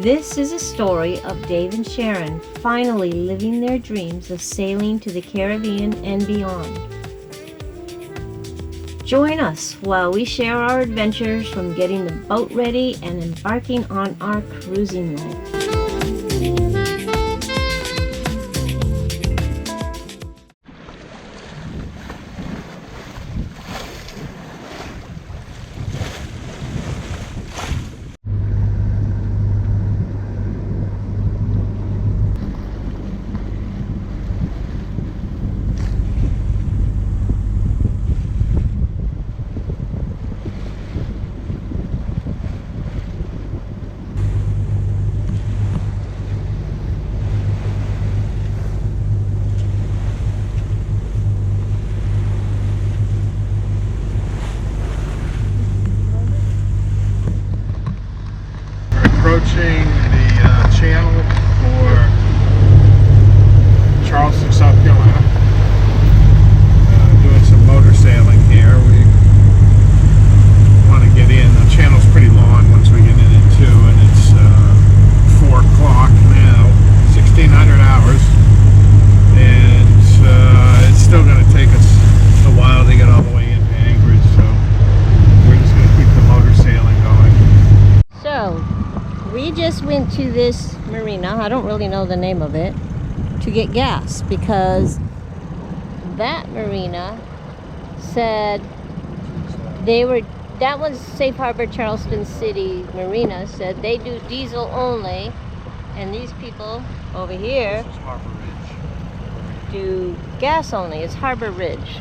This is a story of Dave and Sharon finally living their dreams of sailing to the Caribbean and beyond. Join us while we share our adventures from getting the boat ready and embarking on our cruising life. Approaching the channel for Charleston, South Carolina. Doing some motor sailing here. We want to get in. The channel's pretty long once we get in it too, and it's 4 o'clock now, 1600 hours, and it's still going to take us a while to get all the way into Anchorage, so we're just going to keep the motor sailing going. So, we just went to this marina, I don't really know the name of it, to get gas because that marina said that was Safe Harbor Charleston City Marina, said they do diesel only, and these people over here This is Harbor Ridge. do gas only. It's Harbor Ridge.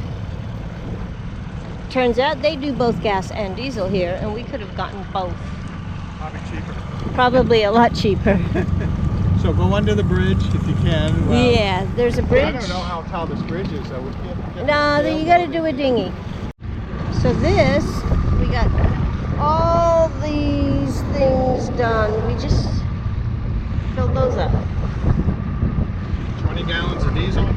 Turns out they do both gas and diesel here, and we could have gotten both. Probably cheaper. Probably a lot cheaper. So go under the bridge if you can. Well, Yeah, there's a bridge. I don't know how tall this bridge is, though. We can't No, you gotta do a dinghy. So this, we got all these things done. We just filled those up. 20 gallons of diesel,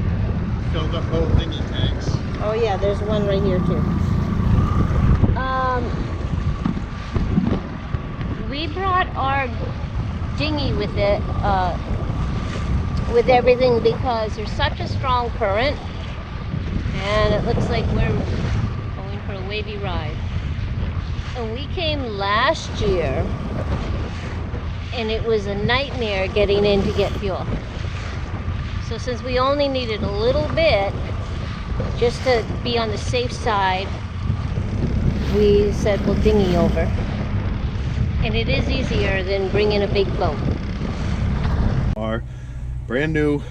filled up both dinghy tanks. Oh yeah, there's one right here too. We brought our dinghy with it, with everything, because there's such a strong current, and it looks like we're going for a wavy ride. And we came last year, and it was a nightmare getting in to get fuel. So since we only needed a little bit, just to be on the safe side, we said we'll dinghy over. And it is easier than bringing a big boat. Our brand new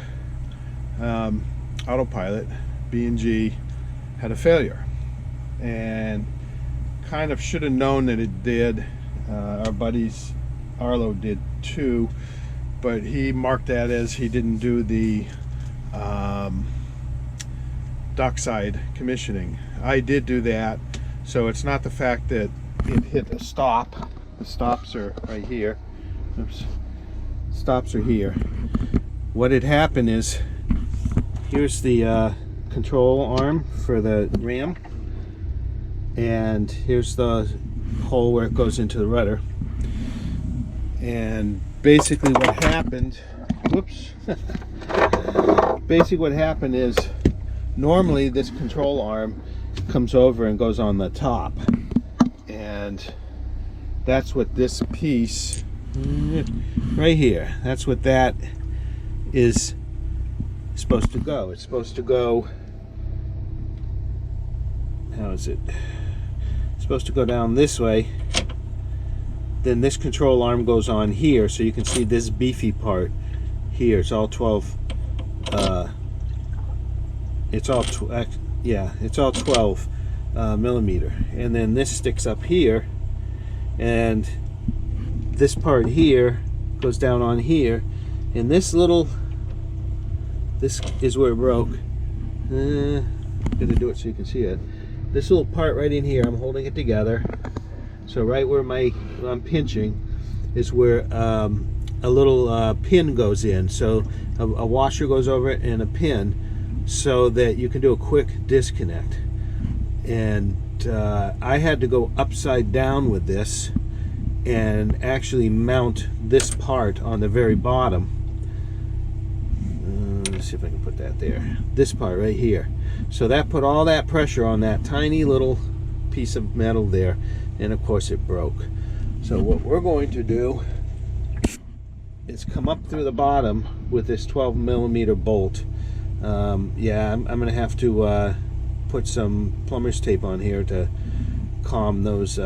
autopilot B&G had a failure, and kind of should have known that it did. Our buddies Arlo did too, but he marked that as he didn't do the dockside commissioning. I did do that, so it's not the fact that it hit a stop. The stops are right here. Oops. Stops are here. What had happened is, here's the control arm for the ram, and here's the hole where it goes into the rudder. And basically what happened, whoops. Basically what happened is, normally this control arm comes over and goes on the top, and that's what this piece right here, that's what that is supposed to go. It's supposed to go, how is it? It's supposed to go down this way. Then this control arm goes on here, so you can see this beefy part here. It's all 12 it's all 12 millimeter, and then this sticks up here, and this part here goes down on here, and this is where it broke. Gonna do it so you can see it. This little part right in here, I'm holding it together, so right where I'm pinching is where a little pin goes in, so a washer goes over it and a pin, so that you can do a quick disconnect. And I had to go upside down with this and actually mount this part on the very bottom. Let's see if I can put that there. This part right here. So that put all that pressure on that tiny little piece of metal there, and of course it broke. So what we're going to do is come up through the bottom with this 12mm bolt. Yeah, I'm gonna have to put some plumber's tape on here to calm those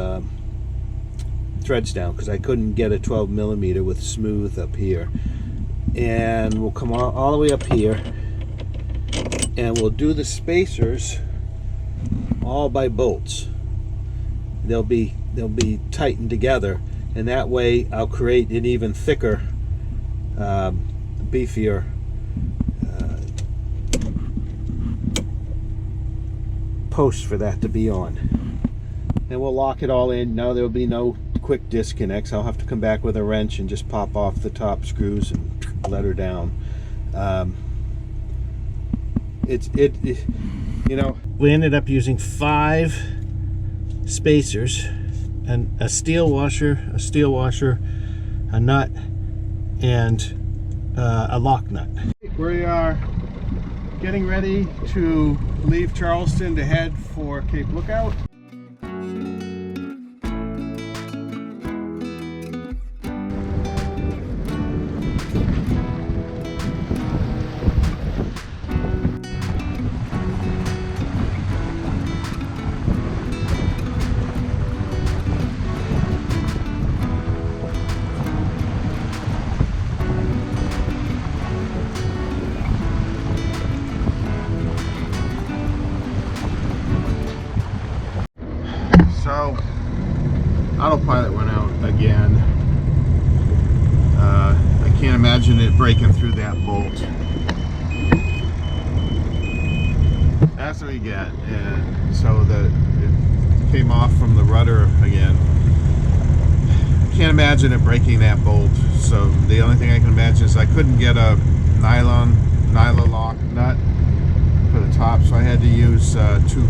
threads down, because I couldn't get a 12mm with smooth up here. And we'll come all the way up here, and we'll do the spacers all by bolts. They'll be tightened together, and that way I'll create an even thicker, beefier post for that to be on. And we'll lock it all in. Now there'll be no quick disconnects. I'll have to come back with a wrench and just pop off the top screws and let her down. You know, we ended up using 5 spacers and a steel washer, a nut, and a lock nut. We are getting ready to leave Charleston to head for Cape Lookout. So, autopilot went out again. I can't imagine it breaking through that bolt. That's what we get. And so it came off from the rudder again. Can't imagine it breaking that bolt. So the only thing I can imagine is I couldn't get a nylon lock nut for the top, so I had to use 2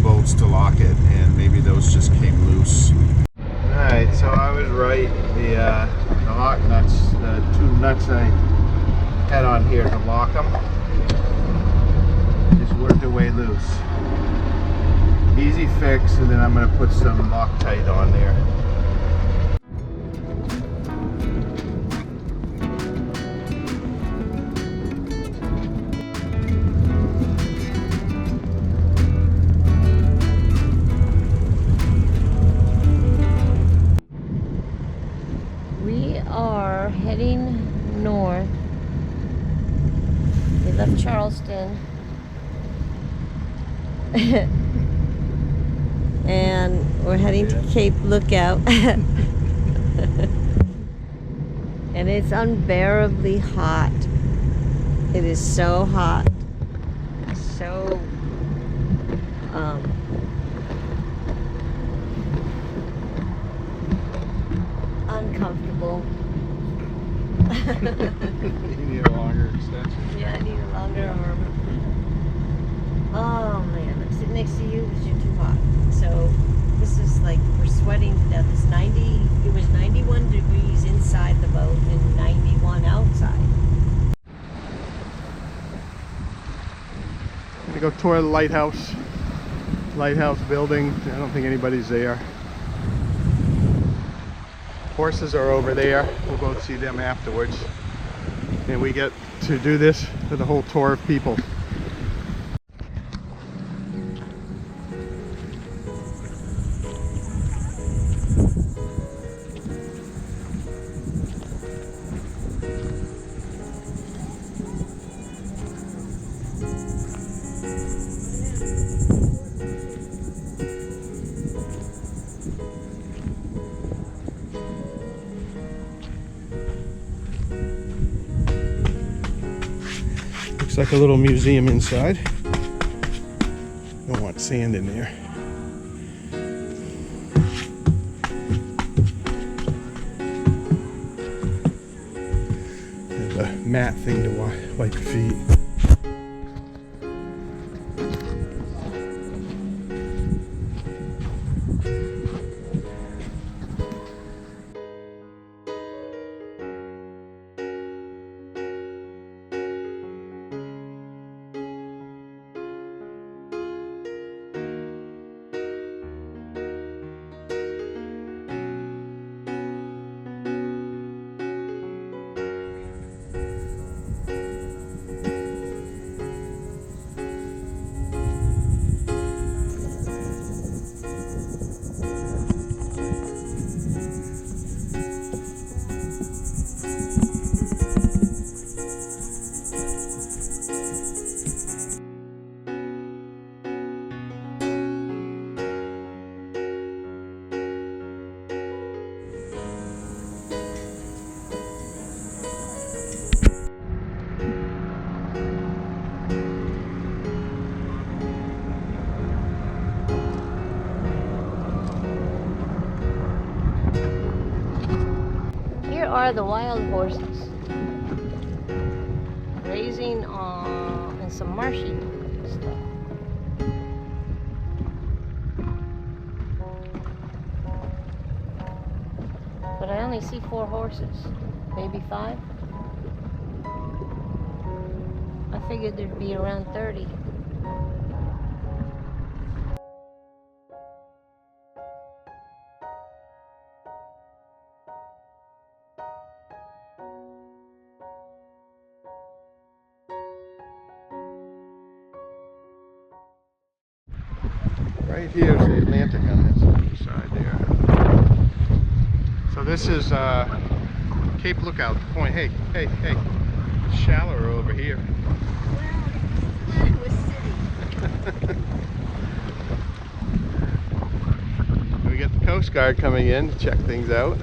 bolts to lock it, and maybe those just came loose. Alright, so I was right. The lock nuts, the 2 nuts I had on here to lock them, just worked their way loose. Easy fix, and then I'm going to put some Loctite on there. Heading north. We left Charleston and we're heading to Cape Lookout. And it's unbearably hot. It is so hot, so uncomfortable. You need a longer extension. Yeah, I need a longer arm. Oh man, I'm sitting next to you because you're too hot. So this is like, we're sweating to death. It was 91 degrees inside the boat and 91 outside. I'm gonna go tour the lighthouse building. I don't think anybody's there. Horses are over there. We'll go see them afterwards. And we get to do this for the whole tour of people. Looks like a little museum inside. Don't want sand in there. There's a mat thing to wipe your feet. Here are the wild horses grazing in some marshy stuff. But I only see 4 horses, maybe 5. I figured there'd be around 30. Right here is the Atlantic on this other side there. So this is Cape Lookout Point. Hey, hey, hey. It's shallower over here. Wow, this was city. We got the Coast Guard coming in to check things out.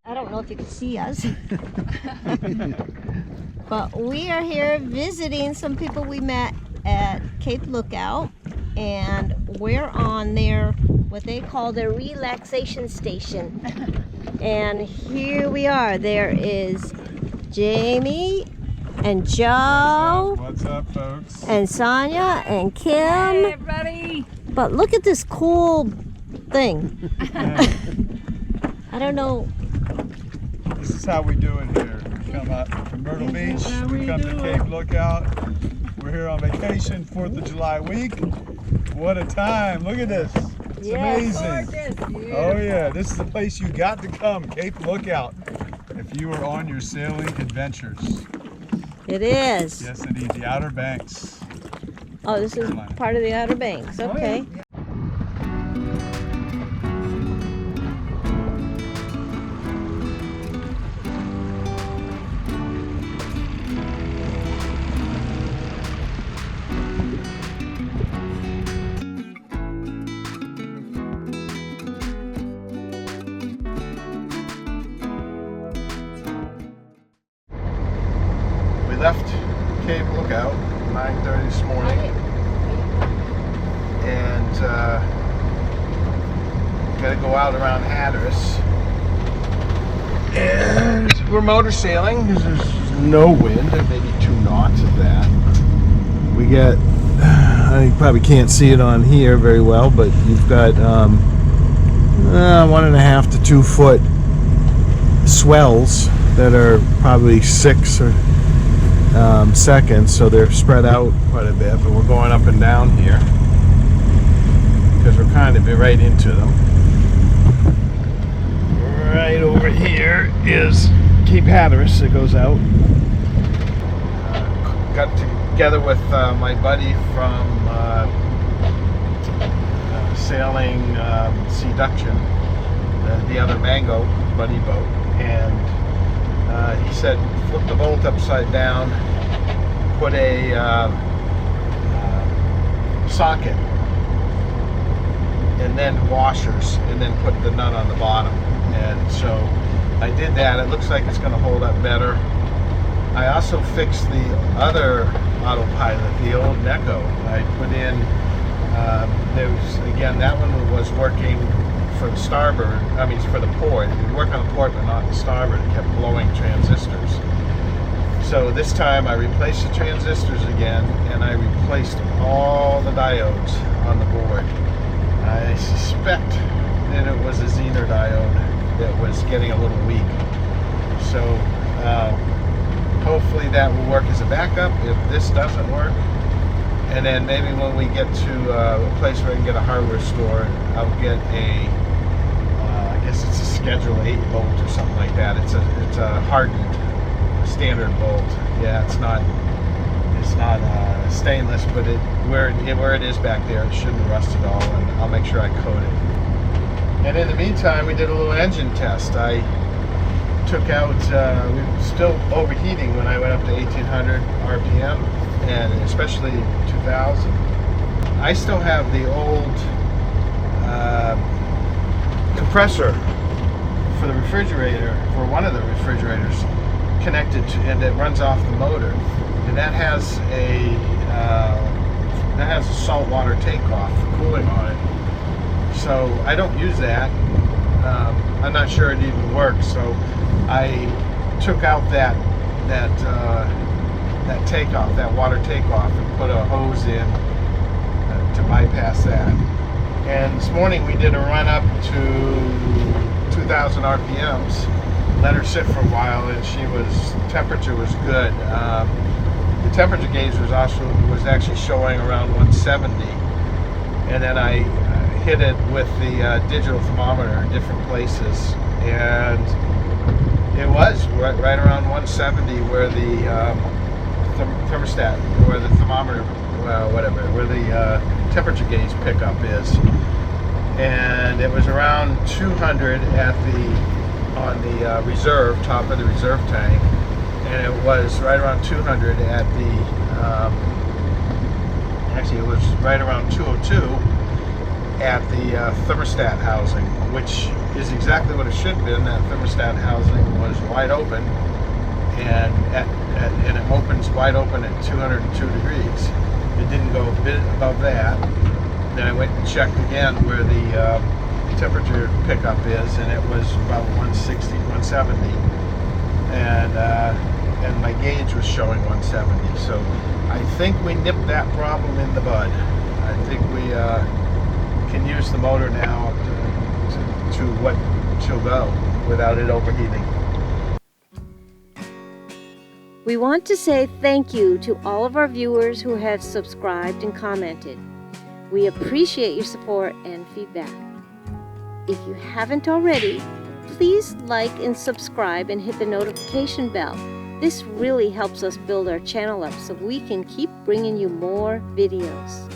I don't know if you can see us, but we are here visiting some people we met at Cape Lookout, and we're on their, what they call their relaxation station. And here we are. There is Jamie and Joe. What's up, folks? And Sonia and Kim. Hey, everybody. But look at this cool thing. I don't know. This is how we do it here. We come up from Myrtle Beach, we come to Cape Lookout. We're here on vacation, 4th of July week. What a time, look at this. It's amazing. Oh yeah, this is the place you got to come, Cape Lookout, if you are on your sailing adventures. It is. Yes indeed, the Outer Banks. Oh, this is part of the Outer Banks. Okay. Left Cape Lookout 9:30 this morning, and got to go out around Hatteras, and we're motor sailing because there's no wind, maybe 2 knots of that. We get, you probably can't see it on here very well, but you've got 1.5 to 2 foot swells that are probably 6 or seconds, so they're spread out quite a bit, but we're going up and down here because we're kind of right into them. Right over here is Cape Hatteras that goes out. Got together with my buddy from sailing Seduction, the other Mango buddy boat, and he said flip the bolt upside down, put a socket, and then washers, and then put the nut on the bottom. And so I did that. It looks like it's going to hold up better. I also fixed the other autopilot, the old Neko. I put in, there was, again, that one was working for the starboard, I mean for the port. It would work on the port but not the starboard. It kept blowing transistors. So this time I replaced the transistors again, and I replaced all the diodes on the board. I suspect that it was a Zener diode that was getting a little weak. So hopefully that will work as a backup if this doesn't work. And then maybe when we get to a place where I can get a hardware store, I'll get a, I guess it's a Schedule 8 bolt or something like that. It's a hardened standard bolt. Yeah, it's not It's not stainless, but where it is back there, it shouldn't rust at all, and I'll make sure I coat it. And in the meantime, we did a little engine test. I took out, we were still overheating when I went up to 1800 RPM, and especially 2000. I still have the old compressor for the refrigerator, for one of the refrigerators, connected to, and it runs off the motor, and that has a saltwater takeoff for cooling on it. So I don't use that. I'm not sure it even works. So I took out that takeoff, that water takeoff, and put a hose in to bypass that. And this morning we did a run up to 2000 RPMs. Let her sit for a while, and temperature was good. The temperature gauge was actually showing around 170, and then I hit it with the digital thermometer in different places, and it was right around 170 where the thermostat, where the thermometer, where the temperature gauge pickup is, and it was around 200 on the reserve, top of the reserve tank, and it was right around 200 at the actually it was right around 202 at the thermostat housing, which is exactly what it should have been. That thermostat housing was wide open, and it opens wide open at 202 degrees. It didn't go a bit above that. Then I went and checked again where the temperature pickup is, and it was about 160, 170, and my gauge was showing 170. So I think we nipped that problem in the bud. I think we can use the motor now to what she'll go without it overheating. We want to say thank you to all of our viewers who have subscribed and commented. We appreciate your support and feedback. If you haven't already, please like and subscribe and hit the notification bell. This really helps us build our channel up so we can keep bringing you more videos.